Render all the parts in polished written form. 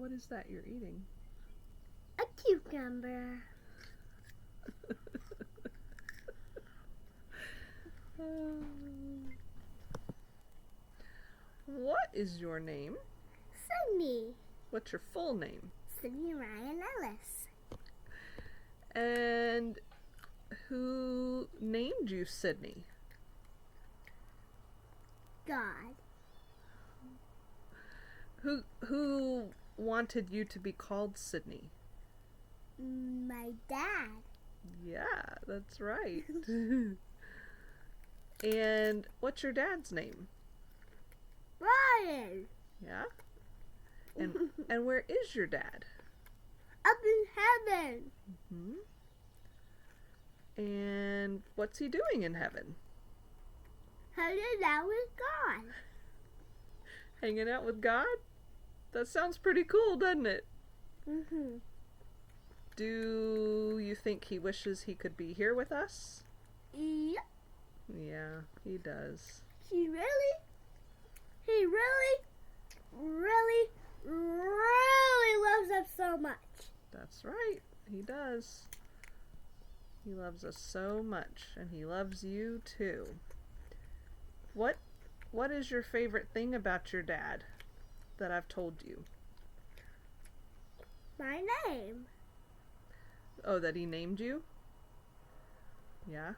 What is that you're eating? A cucumber. What is your name? Sydney. What's your full name? Sydney Ryan Ellis. And who named you Sydney? God. Who wanted you to be called Sydney? My dad. Yeah, that's right. And what's your dad's name? Ryan. Yeah? And where is your dad? Up in heaven. And what's he doing in heaven? Hanging out with God. Hanging out with God? That sounds pretty cool, doesn't it? Do you think he wishes he could be here with us? Yep. Yeah, he does. He really loves us so much. That's right. He does. He loves us so much, and he loves you too. What is your favorite thing about your dad that I've told you? My name. Oh, that he named you? Yeah.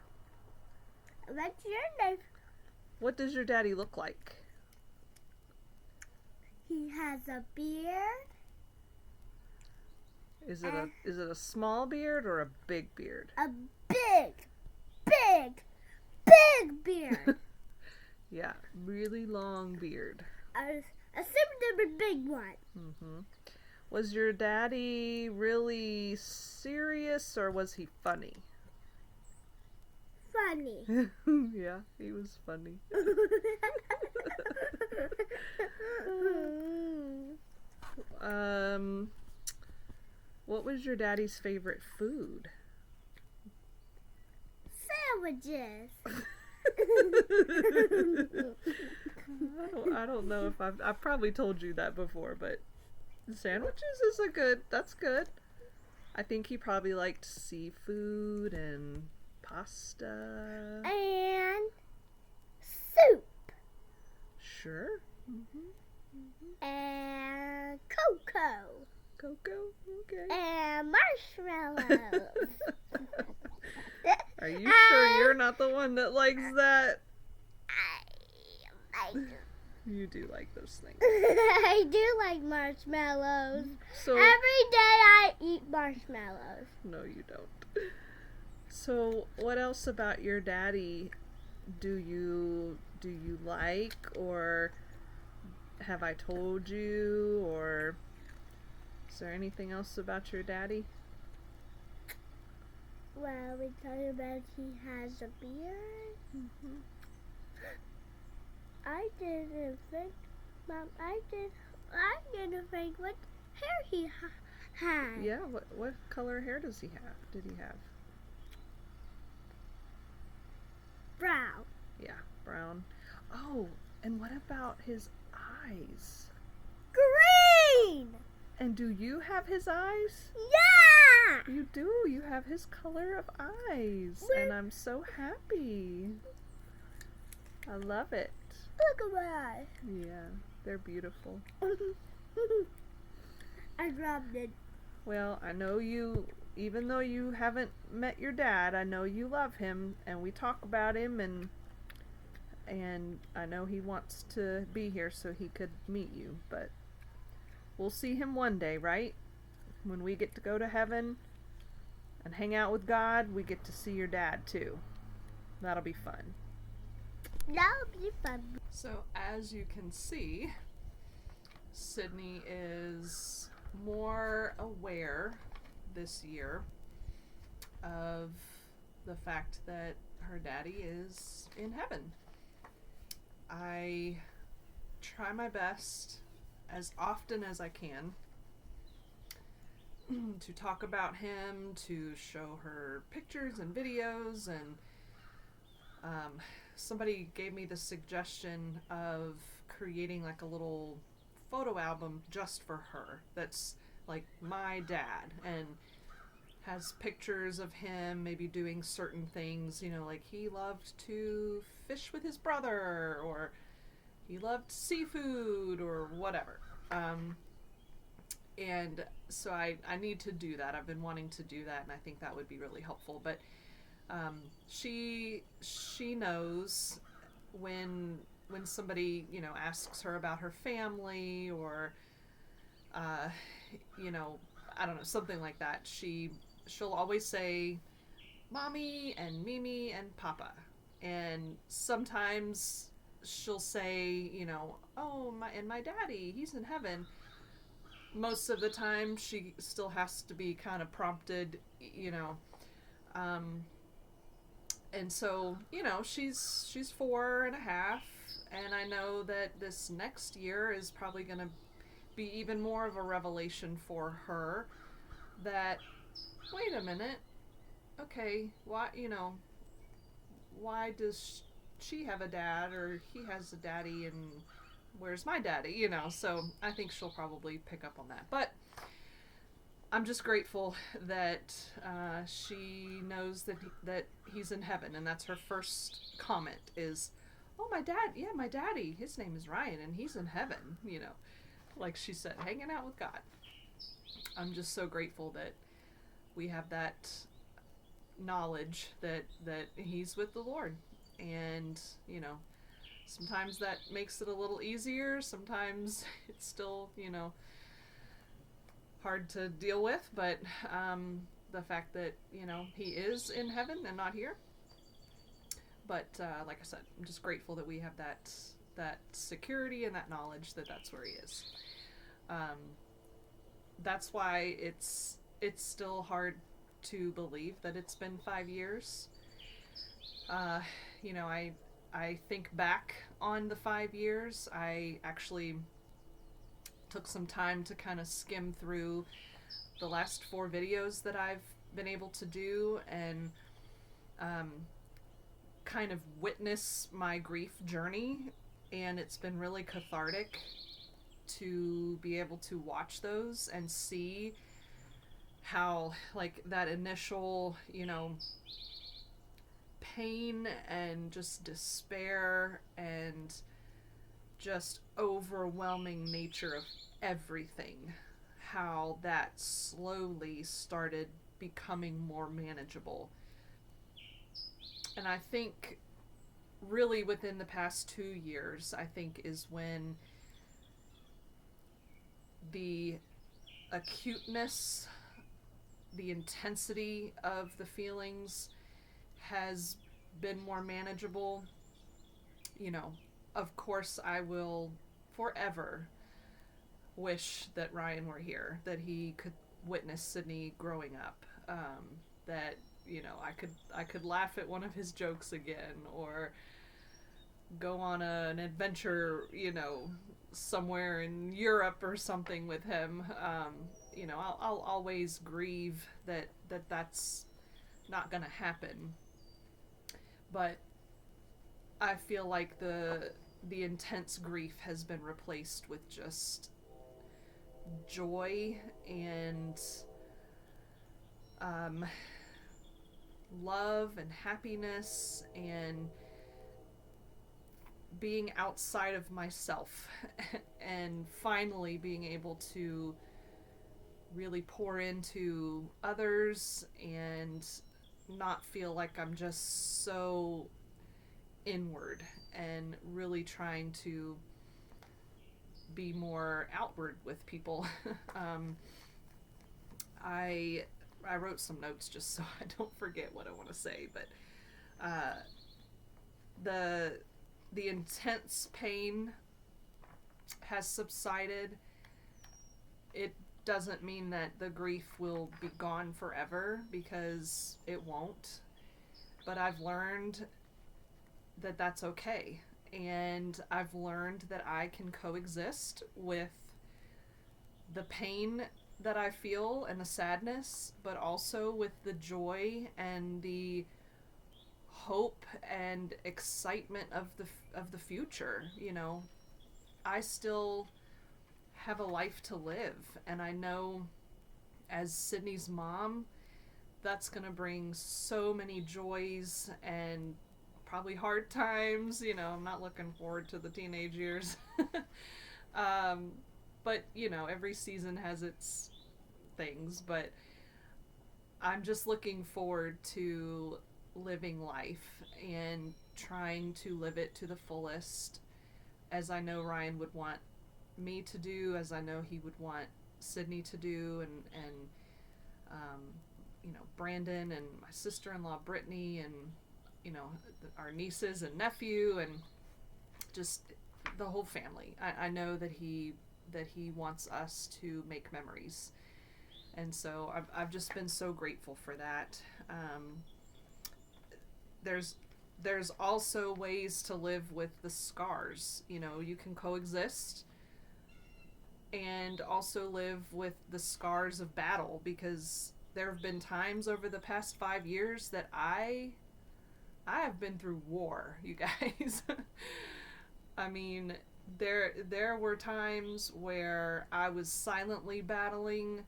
What's your name? What does your daddy look like? He has a beard. Is it a small beard or a big beard? A big beard. Yeah, really long beard. A super big one. Was your daddy really serious or was he funny? Funny. Yeah, he was funny. What was your daddy's favorite food? Sandwiches. I don't know if I've probably told you that before, but sandwiches is that's good. I think he probably liked seafood and pasta. And soup. Sure. And cocoa. Cocoa? Okay. And marshmallows. Are you sure you're not the one that likes that? I You do like those things. I do like marshmallows. So Every day I eat marshmallows. no, you don't. So what else about your daddy do you like, or have I told you, or is there anything else about your daddy? Well, we talked about he has a beard. I didn't think, Mom. I didn't think what hair he had. Yeah, what color hair does he have? Did he have? Brown. Yeah, brown. Oh, and what about his eyes? Green. And do you have his eyes? Yeah. You do. You have his color of eyes. And I'm so happy. I love it. Look at my eyes. Yeah, they're beautiful. I dropped it. Well, I know you, even though you haven't met your dad, I know you love him, and we talk about him, and I know he wants to be here so he could meet you, but we'll see him one day, right? When we get to go to heaven and hang out with God, we get to see your dad too. That'll be fun. That'll be fun. So as you can see, Sydney is more aware this year of the fact that her daddy is in heaven. I try my best as often as I can to talk about him, to show her pictures and videos, and somebody gave me the suggestion of creating like a little photo album just for her. That's like my dad, and has pictures of him maybe doing certain things, like he loved to fish with his brother, or he loved seafood, or whatever. And so I need to do that. I've been wanting to do that, and I think that would be really helpful. But she knows when somebody asks her about her family, or I don't know, something like that. She'll always say mommy and Mimi and papa, and sometimes she'll say oh my daddy, he's in heaven. Most of the time she still has to be kind of prompted, and so she's 4.5, and I know that this next year is probably going to be even more of a revelation for her, that wait a minute, okay, why does she have a dad, or he has a daddy, and where's my daddy? So I think she'll probably pick up on that. But I'm just grateful that she knows that he's in heaven, and that's her first comment is, oh, my daddy, his name is Ryan, and he's in heaven, like she said, hanging out with God. I'm just so grateful that we have that knowledge that he's with the Lord. And sometimes that makes it a little easier, sometimes it's still hard to deal with, but the fact that he is in heaven and not here. But like I said, I'm just grateful that we have that security and that knowledge that that's where he is. That's why it's still hard to believe that it's been 5 years. I think back on the 5 years. I actually took some time to kind of skim through the last 4 videos that I've been able to do, and kind of witness my grief journey, and it's been really cathartic to be able to watch those and see how, like, that initial pain and just despair and just overwhelming nature of everything, how that slowly started becoming more manageable. And I think really within the past 2 years, I think, is when the acuteness, the intensity of the feelings has been more manageable. Of course, I will forever wish that Ryan were here, that he could witness Sydney growing up, that I could laugh at one of his jokes again, or go on an adventure, somewhere in Europe or something with him. I'll always grieve that's not gonna happen. But I feel like the intense grief has been replaced with just joy and love and happiness, and being outside of myself and finally being able to really pour into others and not feel like I'm just so inward, and really trying to be more outward with people. I wrote some notes just so I don't forget what I want to say, but the intense pain has subsided. It doesn't mean that the grief will be gone forever, because it won't. But I've learned that that's okay. And I've learned that I can coexist with the pain that I feel and the sadness, but also with the joy and the hope and excitement of the future. I still have a life to live. And I know as Sydney's mom, that's going to bring so many joys and probably hard times. You know, I'm not looking forward to the teenage years. But, you know, every season has its things. But I'm just looking forward to living life and trying to live it to the fullest, as I know Ryan would want me to do, as I know he would want Sydney to do, and um, you know, Brandon and my sister-in-law Brittany, and you know, our nieces and nephew, and just the whole family. I know that he wants us to make memories, and so I've just been so grateful for that. There's also ways to live with the scars. You know, you can coexist and also live with the scars of battle, because there have been times over the past 5 years that I have been through war, you guys. I mean, there were times where I was silently battling,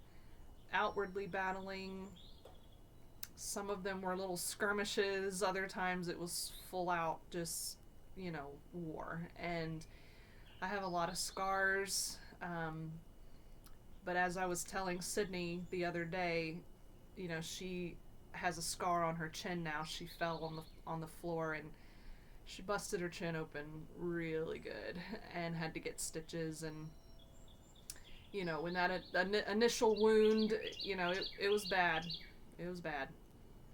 outwardly battling. Some of them were little skirmishes, other times it was full out just, you know, war. And I have a lot of scars. But as I was telling Sydney the other day, you know, she has a scar on her chin now. She fell on the floor and she busted her chin open really good and had to get stitches. And you know, when that initial wound, you know, it was bad. It was bad.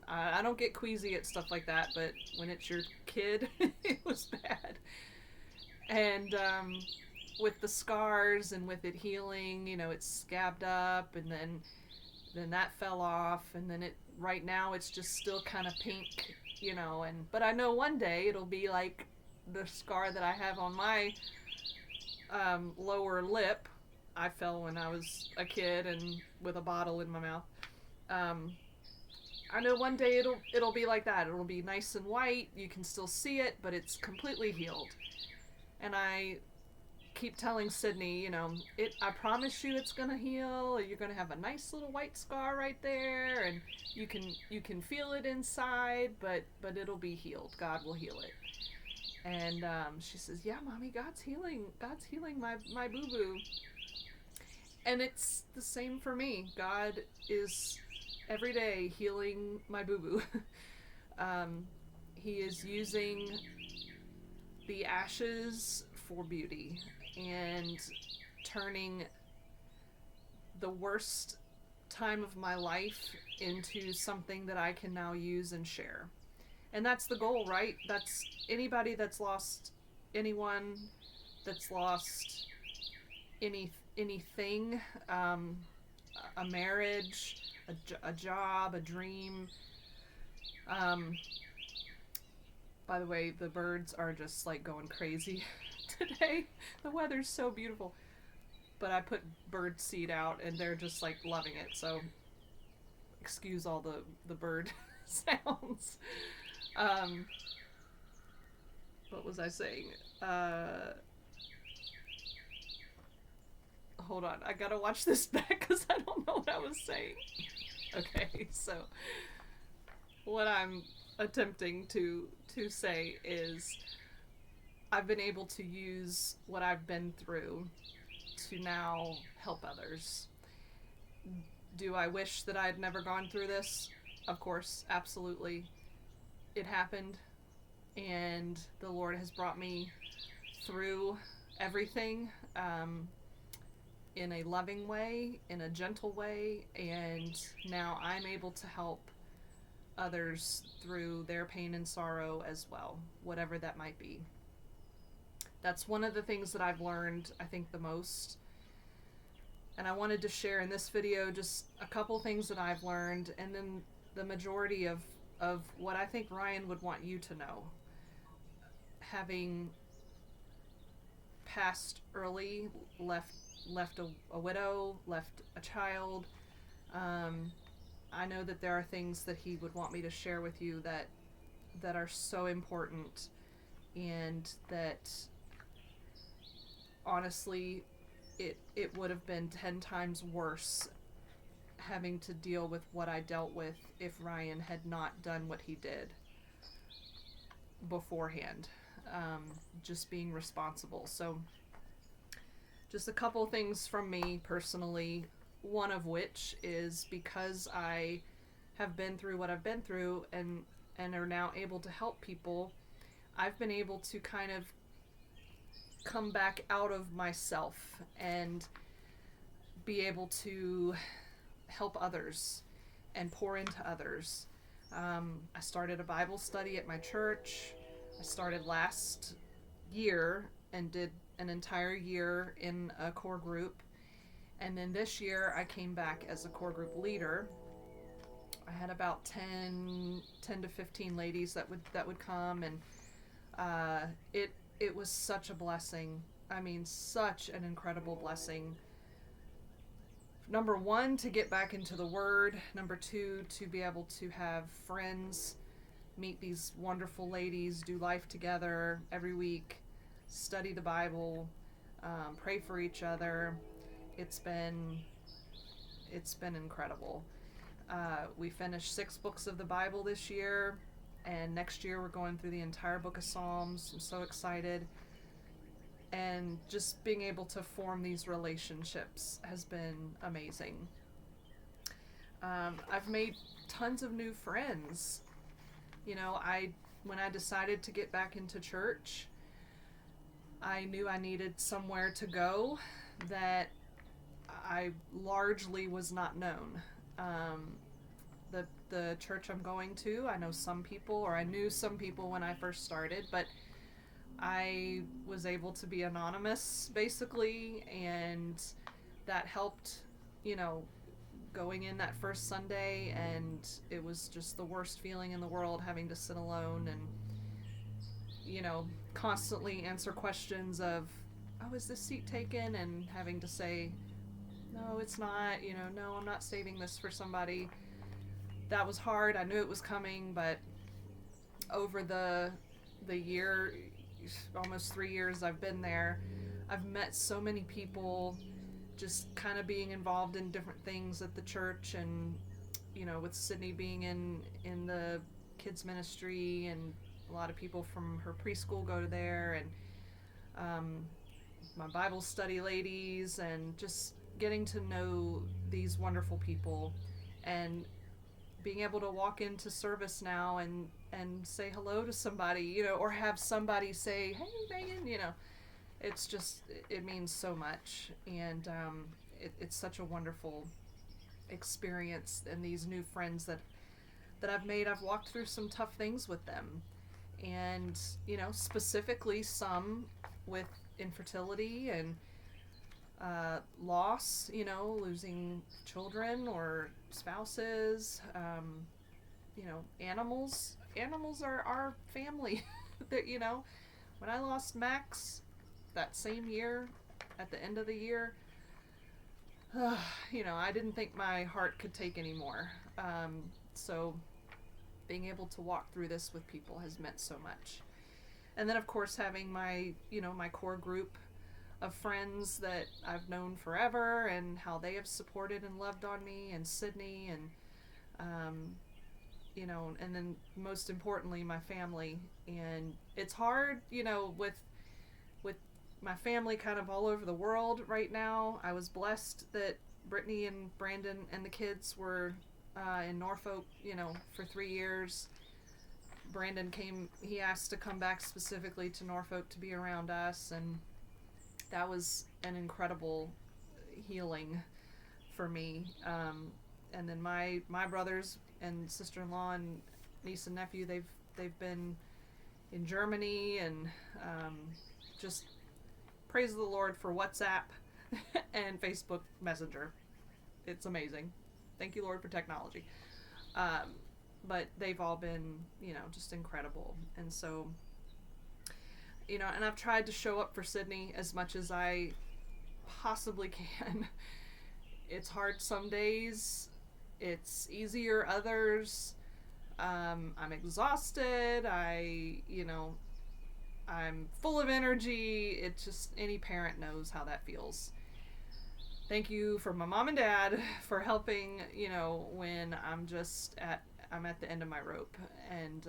I don't get queasy at stuff like that, but when it's your kid, it was bad. And with the scars and with it healing, you know, it's scabbed up, and then that fell off, and then right now it's just still kind of pink, you know. But I know one day it'll be like the scar that I have on my lower lip. I fell when I was a kid and with a bottle in my mouth. I know one day it'll be like that. It'll be nice and white. You can still see it, but it's completely healed. And I keep telling Sydney, you know, I promise you it's gonna heal. You're gonna have a nice little white scar right there, and you can feel it inside, but it'll be healed. God will heal it. And she says, "Yeah, Mommy, God's healing my boo boo." And it's the same for me. God is every day healing my boo boo. He is using the ashes for beauty and turning the worst time of my life into something that I can now use and share. And that's the goal, right? That's anybody that's lost anyone, that's lost anything, a marriage, a job, a dream. By the way, the birds are just like going crazy today. The weather's so beautiful. But I put bird seed out and they're just like loving it. So excuse all the bird sounds. What was I saying? Hold on, I gotta watch this back because I don't know what I was saying. Okay, so what I'm attempting to say is I've been able to use what I've been through to now help others. Do I wish that I had never gone through this? Of course, absolutely. It happened, and the Lord has brought me through everything in a loving way, in a gentle way, and now I'm able to help others through their pain and sorrow as well, whatever that might be. That's one of the things that I've learned, I think, the most. And I wanted to share in this video just a couple things that I've learned, and then the majority of what I think Ryan would want you to know. Having passed early, left a widow, left a child, I know that there are things that he would want me to share with you that are so important, and that honestly, it would have been 10 times worse having to deal with what I dealt with if Ryan had not done what he did beforehand. Just being responsible. So, just a couple things from me personally. One of which is because I have been through what I've been through and are now able to help people, I've been able to kind of come back out of myself and be able to help others and pour into others. I started a Bible study at my church. I started last year and did an entire year in a core group. And then this year I came back as a core group leader. I had about 10 to 15 ladies that would come, and it was such a blessing. I mean, such an incredible blessing. Number one, to get back into the Word. Number two, to be able to have friends, meet these wonderful ladies, do life together every week, study the Bible, pray for each other. It's been incredible. We finished 6 books of the Bible this year, and next year we're going through the entire book of Psalms. I'm so excited. And just being able to form these relationships has been amazing. I've made tons of new friends. You know, when I decided to get back into church, I knew I needed somewhere to go that I largely was not known. The church I'm going to, I know some people, or I knew some people when I first started, but I was able to be anonymous, basically, and that helped, you know, going in that first Sunday, and it was just the worst feeling in the world having to sit alone and, you know, constantly answer questions of, oh, is this seat taken? And having to say, no, it's not, you know, no, I'm not saving this for somebody. That was hard. I knew it was coming, but over the year, almost 3 years I've been there, I've met so many people, just kind of being involved in different things at the church, and, you know, with Sydney being in the kids ministry, and a lot of people from her preschool go to there, and my Bible study ladies, and just getting to know these wonderful people, and being able to walk into service now and say hello to somebody, you know, or have somebody say, hey, Megan, you know, it's just, it means so much. And it's such a wonderful experience. And these new friends that I've made, I've walked through some tough things with them. And, you know, specifically some with infertility and loss, you know, losing children or spouses, you know, animals are our family. That, you know, when I lost Max that same year, at the end of the year, you know, I didn't think my heart could take anymore. So being able to walk through this with people has meant so much. And then, of course, having my, you know, my core group of friends that I've known forever, and how they have supported and loved on me, and Sydney, and you know, and then most importantly my family. And it's hard, you know, with my family kind of all over the world right now. I was blessed that Brittany and Brandon and the kids were in Norfolk, you know, for 3 years. Brandon he asked to come back specifically to Norfolk to be around us, and that was an incredible healing for me. And then my brothers and sister-in-law and niece and nephew, they've been in Germany, and just praise the Lord for WhatsApp and Facebook Messenger. It's amazing. Thank you, Lord, for technology. But they've all been, you know, just incredible. And so, you know, and I've tried to show up for Sydney as much as I possibly can. It's hard some days. It's easier others. I'm exhausted. You know, I'm full of energy. It's just, any parent knows how that feels. Thank you for my mom and dad for helping, when I'm at the end of my rope, and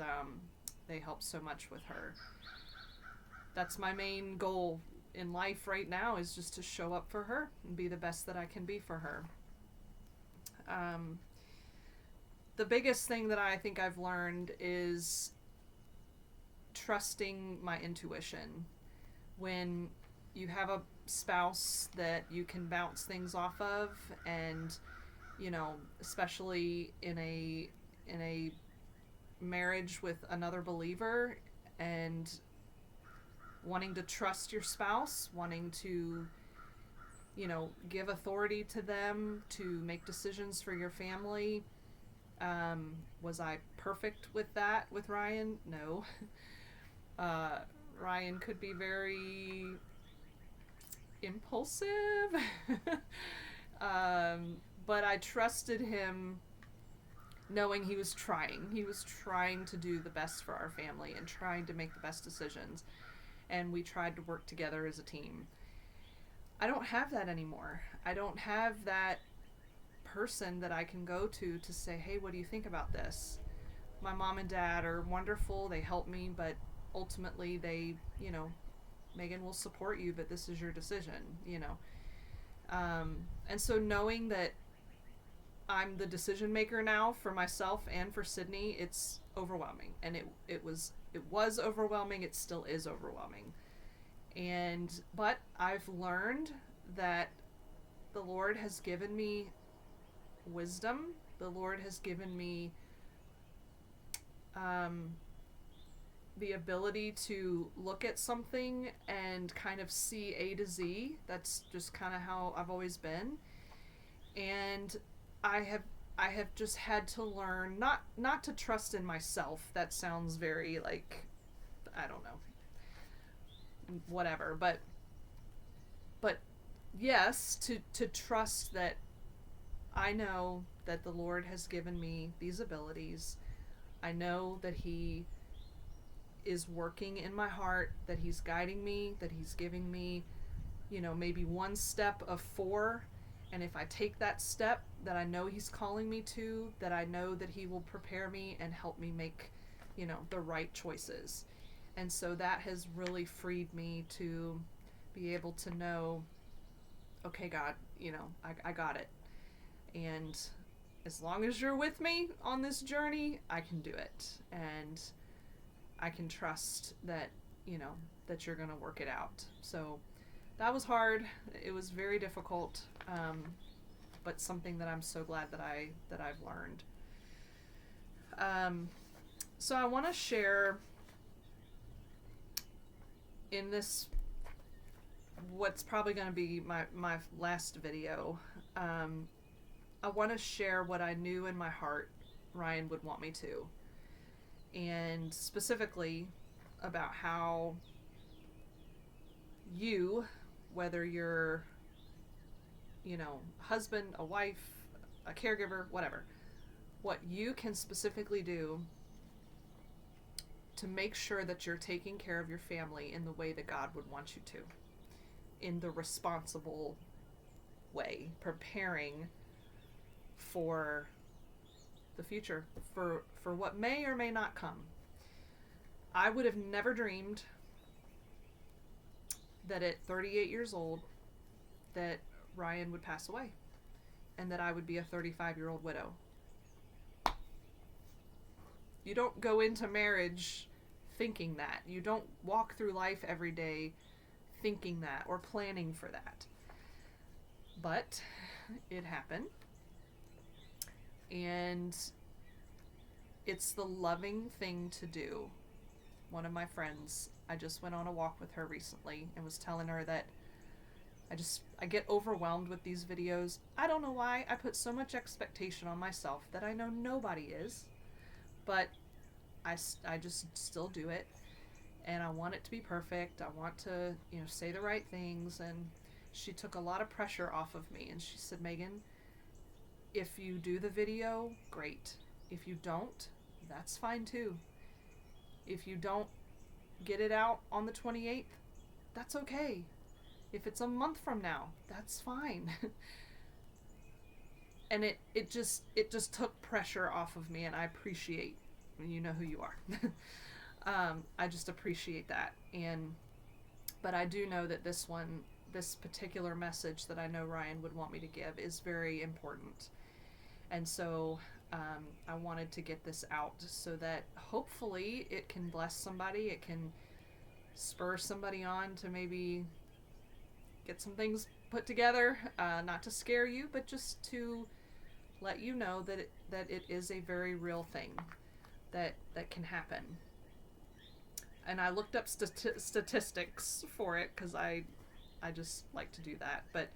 they help so much with her. That's my main goal in life right now, is just to show up for her and be the best that I can be for her. The biggest thing that I think I've learned is trusting my intuition. When you have a spouse that you can bounce things off of, and especially in a marriage with another believer, and wanting to trust your spouse, wanting to give authority to them to make decisions for your family. Was I perfect with that with Ryan? No. Ryan could be very impulsive. But I trusted him, knowing he was trying. He was trying to do the best for our family and trying to make the best decisions. And we tried to work together as a team. I don't have that anymore. I don't have that person that I can go to say, hey, what do you think about this? My mom and dad are wonderful. They help me, but ultimately they, Megan will support you, but this is your decision, And so knowing that I'm the decision maker now for myself and for Sydney, it's overwhelming. And it was overwhelming. It still is overwhelming. But I've learned that the Lord has given me wisdom. The Lord has given me the ability to look at something and kind of see A to Z. That's just kind of how I've always been. And I have just had to learn not to trust in myself. That sounds very like, I don't know, whatever, but yes, to trust that I know that the Lord has given me these abilities. I know that He is working in my heart, that He's guiding me, that He's giving me, maybe one step of 4. And if I take that step that I know He's calling me to, that I know that He will prepare me and help me make, the right choices. And so that has really freed me to be able to know, okay, God, I got it. And as long as you're with me on this journey, I can do it. And I can trust that, that you're going to work it out. So that was hard. It was very difficult, but something that I'm so glad that I've learned. So I want to share in this, what's probably going to be my last video. I want to share what I knew in my heart Ryan would want me to. And specifically about how you, whether you're, husband, a wife, a caregiver, whatever, what you can specifically do to make sure that you're taking care of your family in the way that God would want you to, in the responsible way, preparing for the future, for what may or may not come. I would have never dreamed that at 38 years old that Ryan would pass away and that I would be a 35-year-old widow. You don't go into marriage thinking that. You don't walk through life every day thinking that or planning for that. But it happened. And it's the loving thing to do. One of my friends, I just went on a walk with her recently and was telling her that I get overwhelmed with these videos. I don't know why. I put so much expectation on myself that I know nobody is. But I just still do it. And I want it to be perfect. I want to, say the right things. And she took a lot of pressure off of me. And she said, Megan, if you do the video, great. If you don't, that's fine too. If you don't get it out on the 28th, that's okay. If it's a month from now, that's fine. And it just took pressure off of me, and I appreciate, you know who you are. I just appreciate that. But I do know that this particular message that I know Ryan would want me to give is very important. And so I wanted to get this out so that hopefully it can bless somebody. It can spur somebody on to maybe get some things put together, not to scare you, but just to let you know that it is a very real thing that can happen. And I looked up statistics for it because I just like to do that. But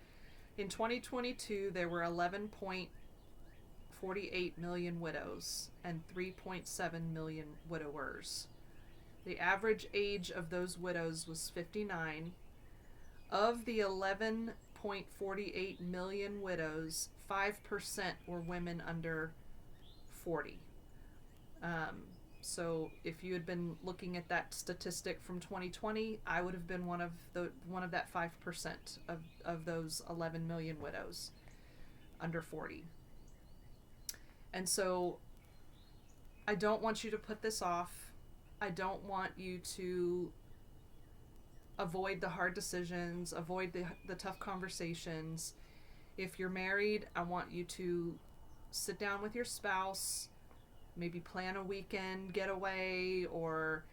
in 2022, there were 11.48 million widows and 3.7 million widowers. The average age of those widows was 59. Of the 11.48 million widows, 5% were women under 40. So if you had been looking at that statistic from 2020, I would have been one of that 5% of those 11 million widows under 40. And so I don't want you to put this off. I don't want you to avoid the hard decisions, avoid the tough conversations. If you're married, I want you to sit down with your spouse, maybe plan a weekend getaway, or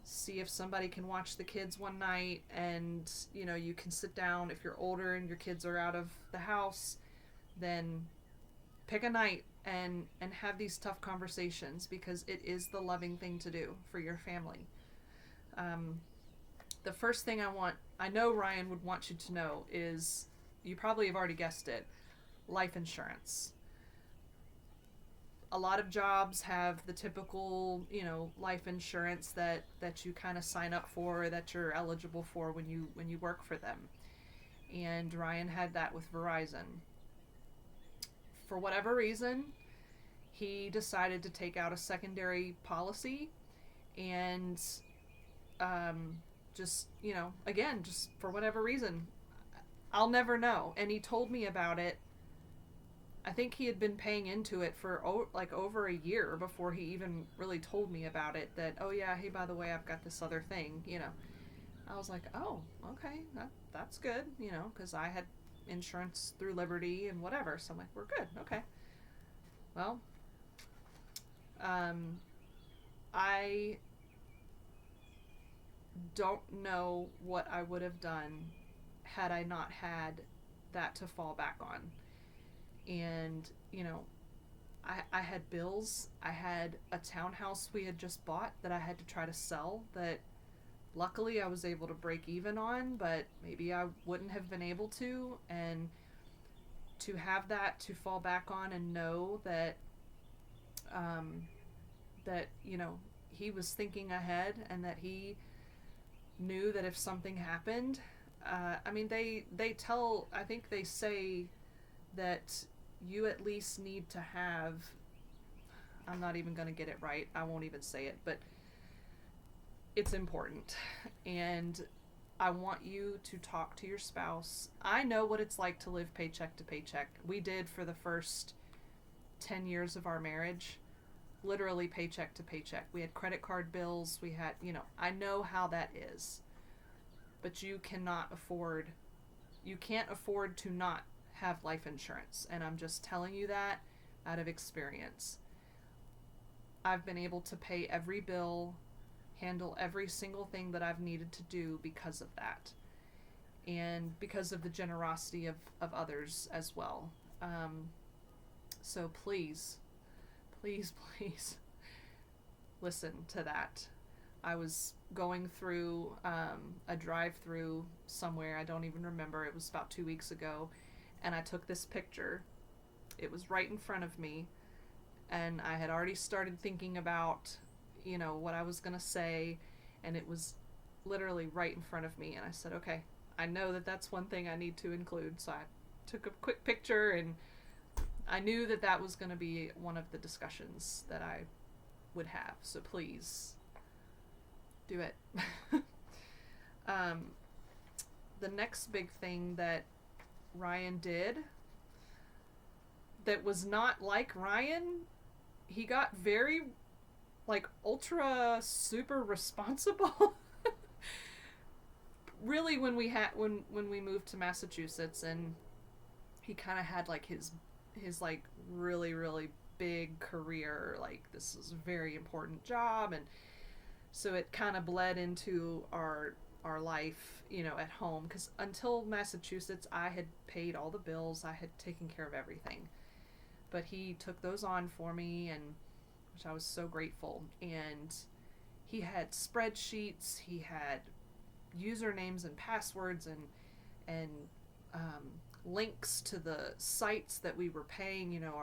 see if somebody can watch the kids one night, and you can sit down. If you're older and your kids are out of the house, then pick a night and have these tough conversations, because it is the loving thing to do for your family. The first thing I know Ryan would want you to know is, you probably have already guessed it, life insurance. A lot of jobs have the typical, life insurance that you kind of sign up for, that you're eligible for when you work for them. And Ryan had that with Verizon. For whatever reason, he decided to take out a secondary policy, and just for whatever reason, I'll never know. And he told me about it. I think he had been paying into it for over a year before he even really told me about it, that, oh yeah, hey, by the way, I've got this other thing, I was like, oh, okay, that's good, because I had insurance through Liberty and whatever, so I'm like, we're good, okay. Well, I don't know what I would have done had I not had that to fall back on. And, I had bills. I had a townhouse we had just bought that I had to try to sell, that luckily I was able to break even on, but maybe I wouldn't have been able to. And to have that to fall back on, and know that he was thinking ahead, and that he knew that if something happened, they say that you at least need to have, I'm not even going to get it right, I won't even say it, but it's important. And I want you to talk to your spouse. I know what it's like to live paycheck to paycheck. We did for the first 10 years of our marriage, literally paycheck to paycheck. We had credit card bills, we had, I know how that is. But you can't afford to not have life insurance. And I'm just telling you that out of experience. I've been able to pay every bill, handle every single thing that I've needed to do because of that. And because of the generosity of others as well. So please, please, please listen to that. I was going through a drive-through somewhere, I don't even remember, it was about 2 weeks ago, and I took this picture. It was right in front of me, and I had already started thinking about, what I was going to say, and it was literally right in front of me, and I said, okay, I know that that's one thing I need to include, so I took a quick picture, and I knew that that was going to be one of the discussions that I would have, so please do it. the next big thing that Ryan did that was not like Ryan, he got very, like, ultra super responsible. Really, when we moved to Massachusetts, and he kind of had like his like really really big career, like this is a very important job, and so it kind of bled into our life, you know, at home, because until Massachusetts I had paid all the bills, I had taken care of everything, but he took those on for me, and which I was so grateful. And he had spreadsheets, he had usernames and passwords, and links to the sites that we were paying, you know,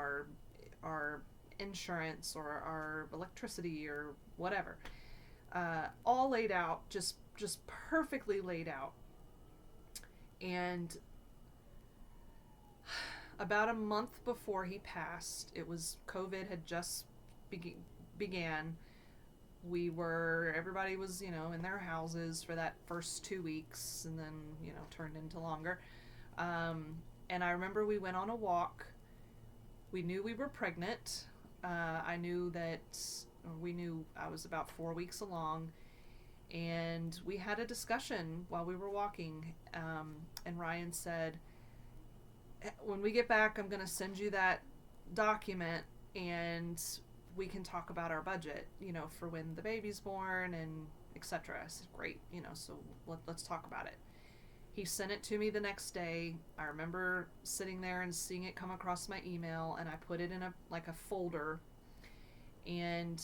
our insurance or our electricity or whatever, all laid out, just perfectly laid out. And about a month before he passed, it was COVID had just began. Everybody was, you know, in their houses for that first 2 weeks, and then, you know, turned into longer. And I remember we went on a walk. We knew we were pregnant. We knew I was about 4 weeks along, and we had a discussion while we were walking. And Ryan said, when we get back, I'm going to send you that document, and we can talk about our budget, you know, for when the baby's born and etc. I said, great, you know, so let's talk about it. He sent it to me the next day. I remember sitting there and seeing it come across my email, and I put it in a folder, and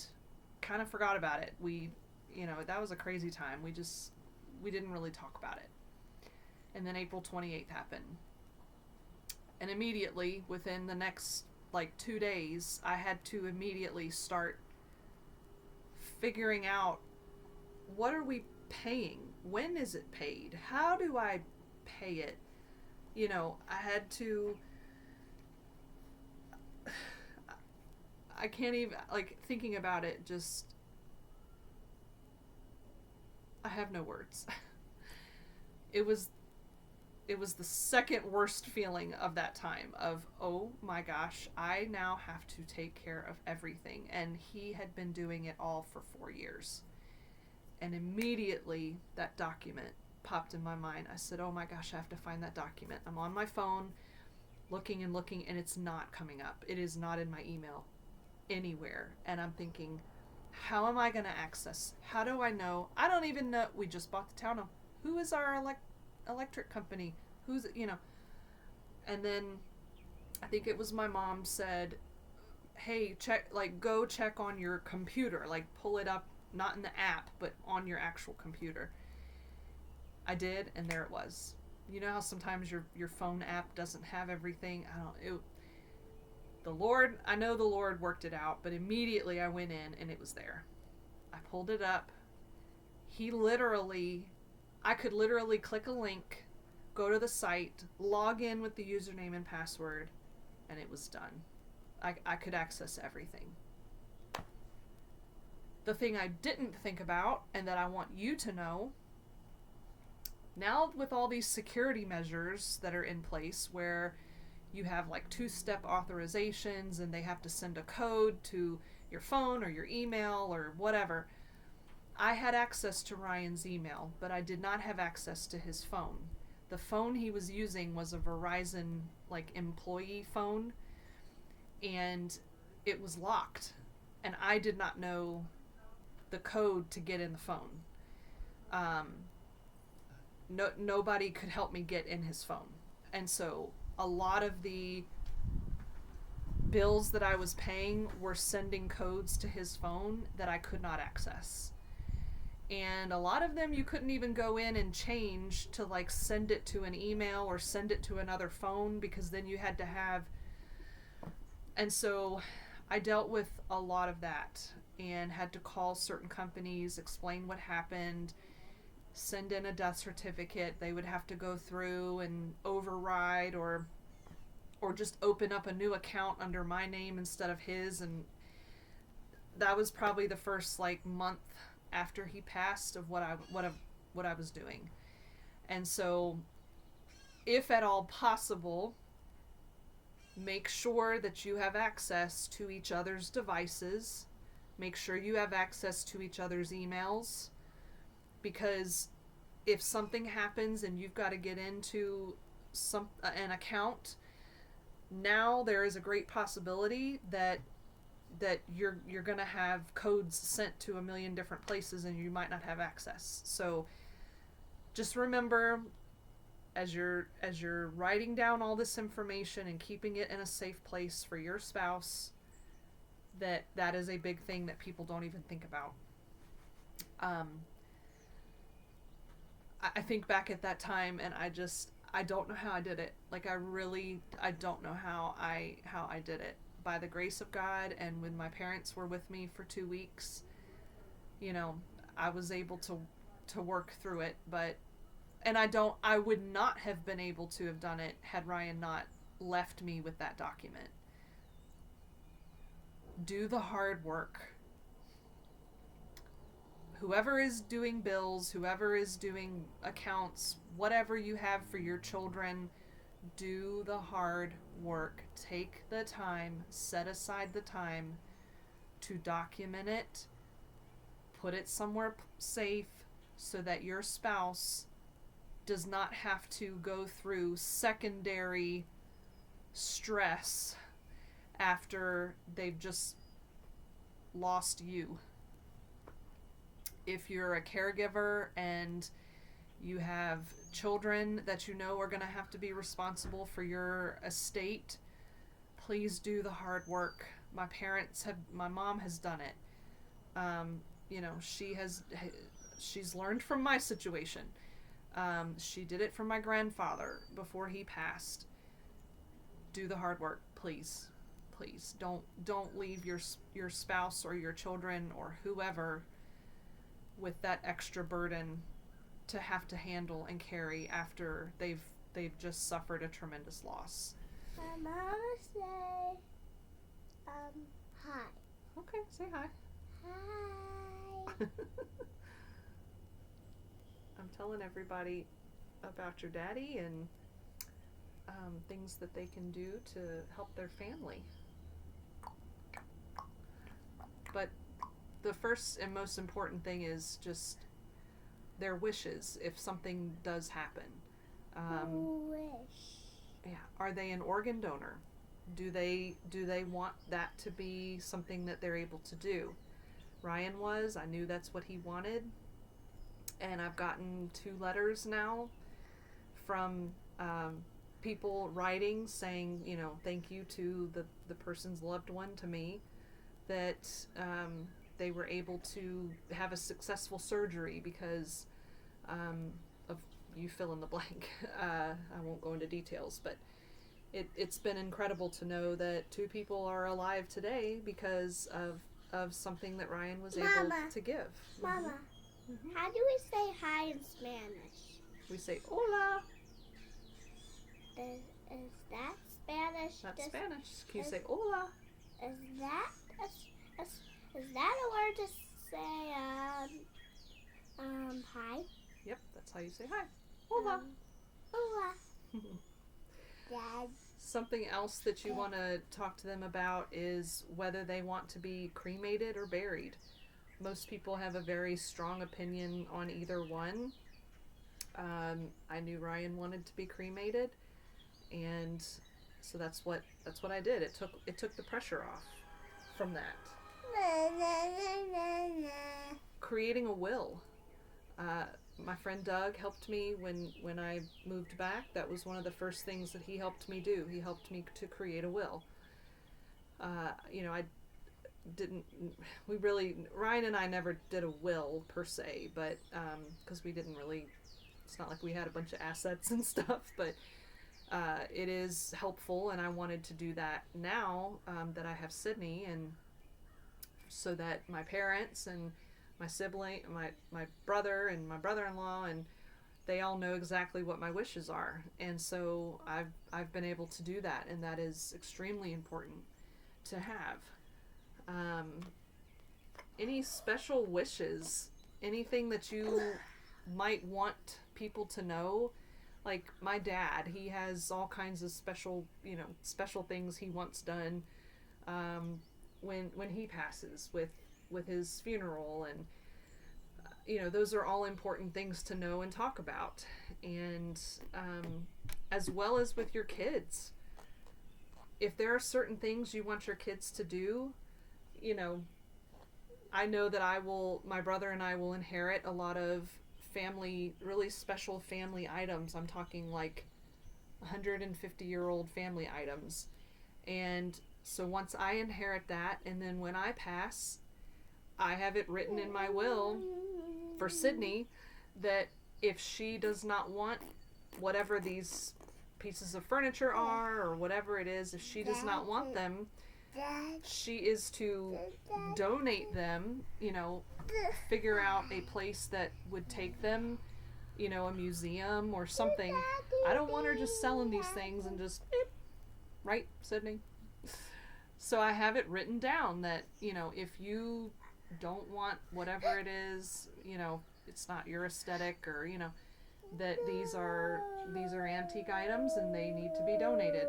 kind of forgot about it. You know, that was a crazy time. We didn't really talk about it. And then April 28th happened. And immediately, within the next, 2 days, I had to immediately start figuring out, what are we paying? When is it paid? How do I pay it? You know, I had to... I can't even, thinking about it, just... I have no words. It was the second worst feeling of that time of, oh my gosh, I now have to take care of everything. And he had been doing it all for 4 years. And immediately that document popped in my mind. I said, oh my gosh, I have to find that document. I'm on my phone looking, and it's not coming up. It is not in my email anywhere. And I'm thinking, how am I going to access? How do I know? I don't even know. We just bought the townhome. Who is our electric company? Who's, you know? And then I think it was my mom said, hey, go check on your computer, pull it up, not in the app, but on your actual computer. I did, and there it was. You know how sometimes your phone app doesn't have everything? I know the Lord worked it out, but immediately I went in and it was there. I pulled it up. I could literally click a link, go to the site, log in with the username and password, and it was done. I could access everything. The thing I didn't think about, and that I want you to know, now with all these security measures that are in place where you have 2-step authorizations and they have to send a code to your phone or your email or whatever, I had access to Ryan's email, but I did not have access to his phone. The phone he was using was a Verizon employee phone, and it was locked, and I did not know the code to get in the phone. Nobody could help me get in his phone. And so a lot of the bills that I was paying were sending codes to his phone that I could not access. And a lot of them you couldn't even go in and change to send it to an email or send it to another phone, because then you had to have... And so I dealt with a lot of that and had to call certain companies, explain what happened, send in a death certificate. They would have to go through and override or just open up a new account under my name instead of his. And that was probably the first month after he passed of what I was doing. And so, if at all possible, make sure that you have access to each other's devices. Make sure you have access to each other's emails. Because if something happens and you've got to get into an account, now there is a great possibility that you're going to have codes sent to a million different places and you might not have access. So just remember, as you're writing down all this information and keeping it in a safe place for your spouse, that is a big thing that people don't even think about. I think back at that time and I don't know how I did it. Like, I don't know how I did it. By the grace of God, and when my parents were with me for 2 weeks, you know, I was able to work through it. But, and I would not have been able to have done it had Ryan not left me with that document. Do the hard work. Whoever is doing bills, whoever is doing accounts, whatever you have for your children, do the hard work. Take the time, set aside the time to document it, put it somewhere safe so that your spouse does not have to go through secondary stress after they've just lost you. If you're a caregiver and you have children that you know are going to have to be responsible for your estate, please do the hard work. My mom has done it. You know, she's learned from my situation. She did it for my grandfather before he passed. Do the hard work, please. Please don't leave your spouse or your children or whoever with that extra burden to have to handle and carry after they've just suffered a tremendous loss. My mama say, hi. Okay, say hi. Hi. I'm telling everybody about your daddy and things that they can do to help their family. But the first and most important thing is just their wishes if something does happen. Wish. Yeah. Are they an organ donor? Do they want that to be something that they're able to do? Ryan was. I knew that's what he wanted. And I've gotten 2 letters now from people writing saying, you know, thank you to the person's loved one, to me, that they were able to have a successful surgery because of, you fill in the blank. I won't go into details, but it's been incredible to know that 2 people are alive today because of something that Ryan was able to give. Mama, how do we say hi in Spanish? We say hola. Is that Spanish? That's Spanish. Can you say hola? Is that a word to say hi? Yep, that's how you say hi. Hola. Hola. Dad. Something else that you want to talk to them about is whether they want to be cremated or buried. Most people have a very strong opinion on either one. I knew Ryan wanted to be cremated, and so that's what I did. It took the pressure off from that. Creating a will. My friend Doug helped me when I moved back. That was one of the first things that he helped me do. He helped me to create a will. You know, Ryan and I never did a will per se, but because we didn't really, it's not like we had a bunch of assets and stuff, but it is helpful, and I wanted to do that now that I have Sydney, and so that my parents and my sibling, my brother and my brother-in-law, and they all know exactly what my wishes are. And so I've been able to do that, and that is extremely important to have. Any special wishes, anything that you might want people to know. Like my dad, he has all kinds of special things he wants done when he passes with his funeral, and those are all important things to know and talk about, and as well as with your kids. If there are certain things you want your kids to do, I know that my brother and I will inherit a lot of really special family items. I'm talking like 150-year-old family items. And so once I inherit that, and then when I pass, I have it written in my will for Sydney that if she does not want whatever these pieces of furniture are or whatever it is, if she does not want them, she is to donate them, figure out a place that would take them, a museum or something. I don't want her just selling these things and just, right, Sydney? So I have it written down that, if you don't want whatever it is, it's not your aesthetic, or, that these are antique items and they need to be donated,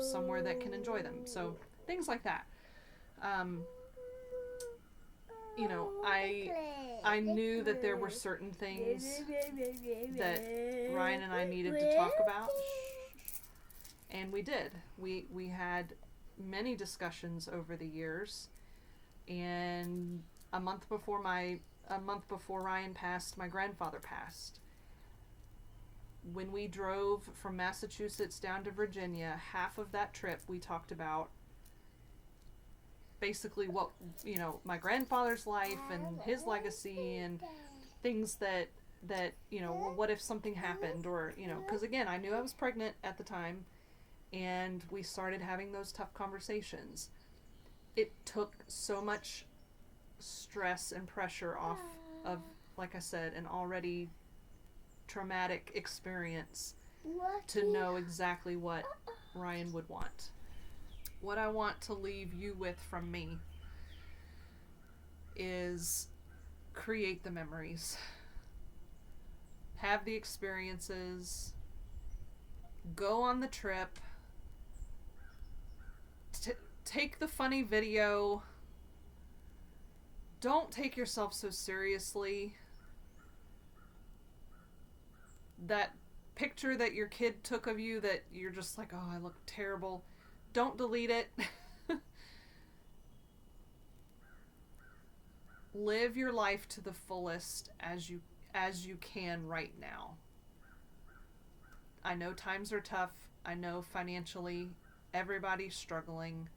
somewhere that can enjoy them. So things like that. I knew that there were certain things that Ryan and I needed to talk about, and we did. We had many discussions over the years, and a month before Ryan passed, my grandfather passed. When we drove from Massachusetts down to Virginia, half of that trip we talked about basically what, my grandfather's life and his legacy, and things that well, what if something happened, or, because again, I knew I was pregnant at the time, and we started having those tough conversations. It took so much stress and pressure off of, like I said, an already traumatic experience to know exactly what Ryan would want. What I want to leave you with from me is create the memories. Have the experiences. Go on the trip. Take the funny video. Don't take yourself so seriously. That picture that your kid took of you that you're just like, oh, I look terrible. Don't delete it. Live your life to the fullest as you can right now. I know times are tough. I know financially everybody's struggling.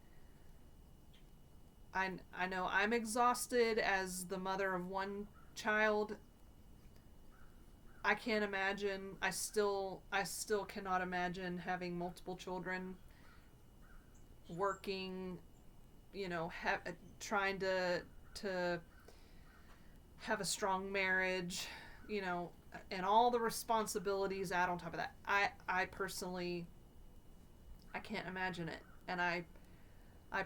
I know I'm exhausted as the mother of one child. I can't imagine. I still cannot imagine having multiple children, working, trying to have a strong marriage, and all the responsibilities add on top of that. I personally, I can't imagine it, and I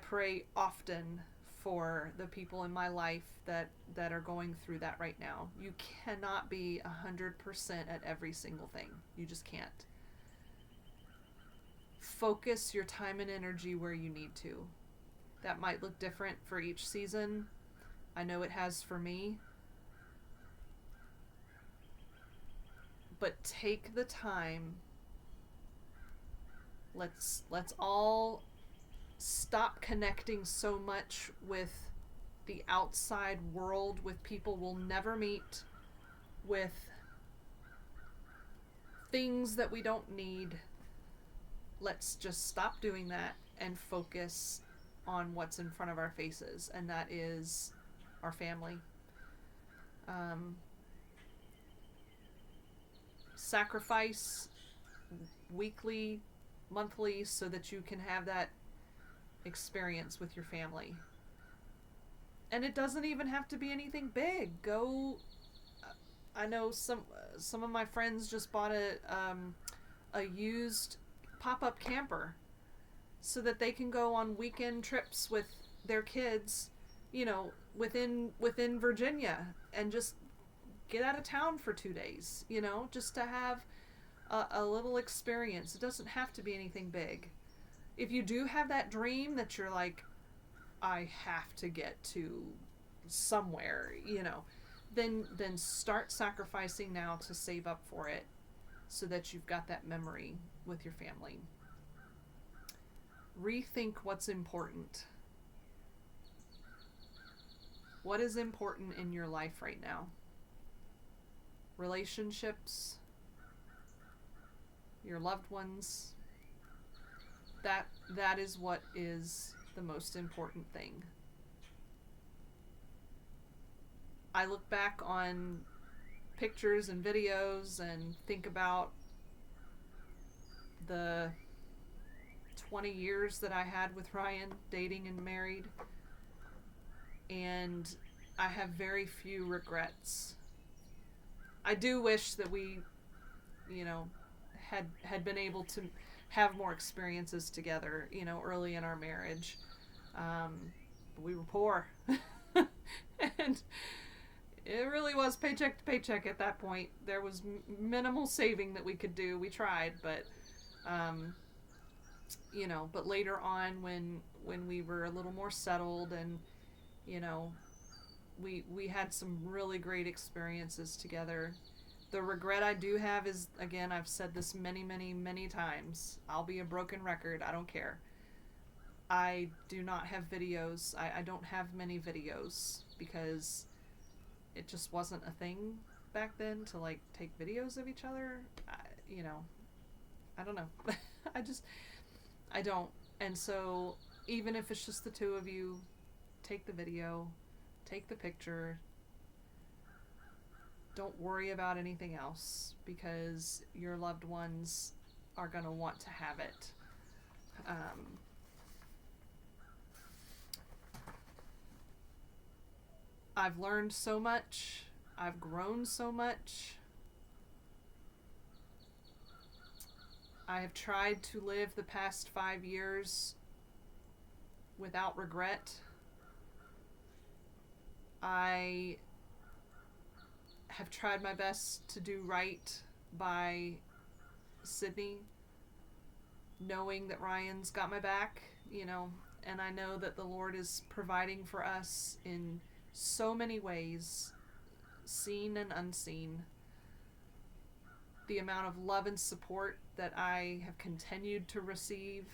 pray often for the people in my life that are going through that right now. You cannot be 100% at every single thing. You just can't. Focus your time and energy where you need to. That might look different for each season. I know it has for me. But take the time. Let's all stop connecting so much with the outside world, with people we'll never meet, with things that we don't need. Let's just stop doing that and focus on what's in front of our faces, and that is our family. Sacrifice weekly, monthly, so that you can have that experience with your family. And it doesn't even have to be anything big. Go. I know some of my friends just bought a used pop-up camper so that they can go on weekend trips with their kids, within Virginia, and just get out of town for 2 days, you know, just to have a little experience. It doesn't have to be anything big. If you do have that dream that you're like, I have to get to somewhere, you know, then start sacrificing now to save up for it so that you've got that memory with your family. Rethink what's important. What is important in your life right now? Relationships, your loved ones. That is what is the most important thing. I look back on pictures and videos and think about the 20 years that I had with Ryan, dating and married, and I have very few regrets. I do wish that we, you know, had been able to have more experiences together, you know, early in our marriage. But we were poor. And it really was paycheck to paycheck at that point. There was minimal saving that we could do. We tried, but, you know, but later on when we were a little more settled and, you know, we had some really great experiences together. The regret I do have is, again, I've said this many, many, many times. I'll be a broken record. I don't care. I do not have videos. I don't have many videos because it just wasn't a thing back then to, like, take videos of each other. You know, I don't know. I don't. And so even if it's just the two of you, take the video, take the picture. Don't worry about anything else because your loved ones are going to want to have it. I've learned so much. I've grown so much. I have tried to live the past 5 years without regret. I have tried my best to do right by Sydney, knowing that Ryan's got my back, you know, and I know that the Lord is providing for us in so many ways, seen and unseen. The amount of love and support that I have continued to receive,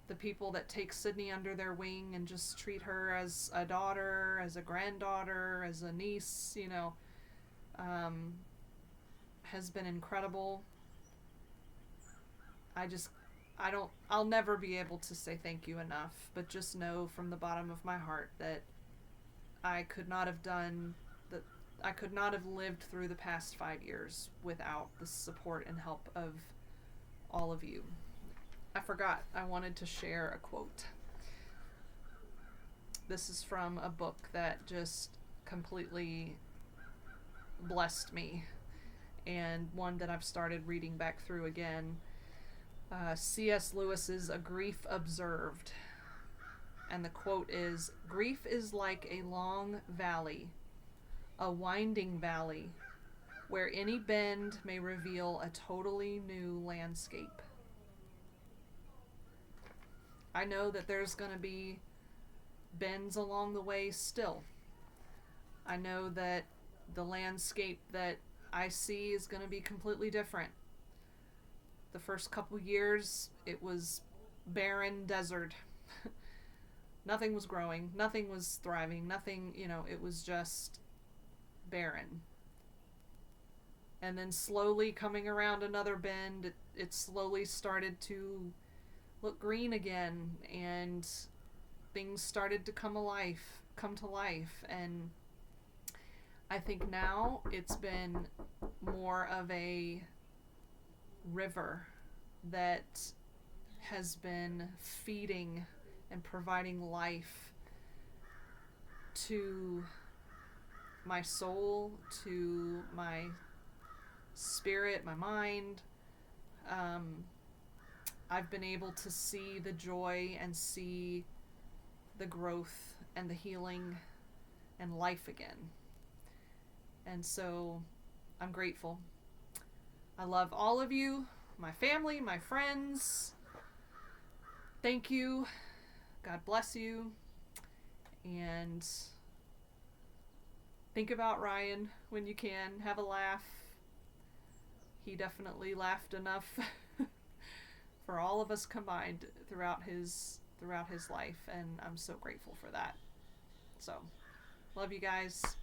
the people that take Sydney under their wing and just treat her as a daughter, as a granddaughter, as a niece, you know, has been incredible. I'll never be able to say thank you enough, but just know from the bottom of my heart that I could not have lived through the past 5 years without the support and help of all of you. I forgot, I wanted to share a quote. This is from a book that just completely blessed me, and one that I've started reading back through again. C.S. Lewis's A Grief Observed. And the quote is, "Grief is like a long valley, a winding valley, where any bend may reveal a totally new landscape." I know that there's going to be bends along the way still. I know that the landscape that I see is going to be completely different. The first couple years, it was barren desert. Nothing was growing, nothing was thriving, nothing, you know, it was just barren. And then slowly coming around another bend, it slowly started to look green again, and things started to come to life, and I think now it's been more of a river that has been feeding and providing life to my soul, to my spirit, my mind. I've been able to see the joy and see the growth and the healing and life again. And so I'm grateful. I love all of you, my family, my friends. Thank you. God bless you. And think about Ryan when you can. Have a laugh. He definitely laughed enough for all of us combined throughout his life, and I'm so grateful for that. So, love you guys.